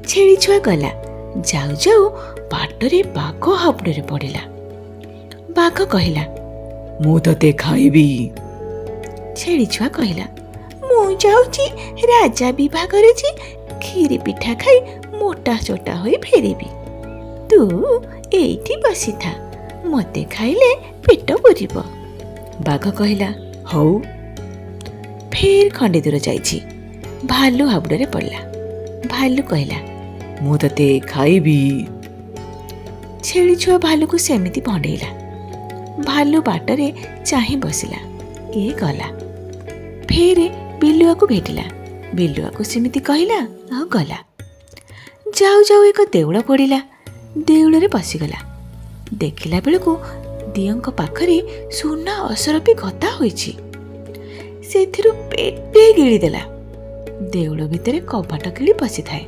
ଛେଳି ଛୁଆ ଗଲା। ଯାଉ ଯାଉ ବାଟରେ ବାଘ ହାବୁଡ଼ରେ ପଡ଼ିଲା। ବାଘ କହିଲା, ମୁଁ ତତେ ଖାଇବି। ଛେଳି ଛୁଆ କହିଲା, ମୁଁ ଯାଉଛି ରାଜା ବିଭାଘରେ ଯେ କ୍ଷୀରି ପିଠା ଖାଇ ମୋଟା ଚୋଟା ହୋଇ ଫେରିବି। ତୁ ଏଇଠି ବସିଥା, ମୋତେ ଖାଇଲେ ପେଟ ପୁରିବ। ବାଘ କହିଲା, ହଉ। ଫେର ଖଣ୍ଡେ ଦୂର ଯାଇଛି, ଭାଲୁ ହାବୁଡ଼ରେ ପଡ଼ିଲା। ଭାଲୁ କହିଲା, ମୁଁ ତତେ ଖାଇବି। ଛେଳି ଛୁଆ ଭାଲୁକୁ ସେମିତି ଭଣ୍ଡେଇଲା। ଭାଲୁ ବାଟରେ ଚାହିଁ ବସିଲା। ଏ ଗଲା। ଫେରେ ବିଲୁଆକୁ ଭେଟିଲା। ବିଲୁଆକୁ ସେମିତି କହିଲା, ଆଉ ଗଲା। ଯାଉ ଯାଉ ଏକ ଦେଉଳ ପଡ଼ିଲା। ଦେଉଳରେ ପଶିଗଲା। ଦେଖିଲା ବେଳକୁ ଦିଅଙ୍କ ପାଖରେ ସୁନା ଅସରପି ଗଦା ହୋଇଛି। ସେଥିରୁ ପେଟେ ଗିଳିଦେଲା। ଦେଉଳ ଭିତରେ କବାଟ କିଳି ପଶିଥାଏ।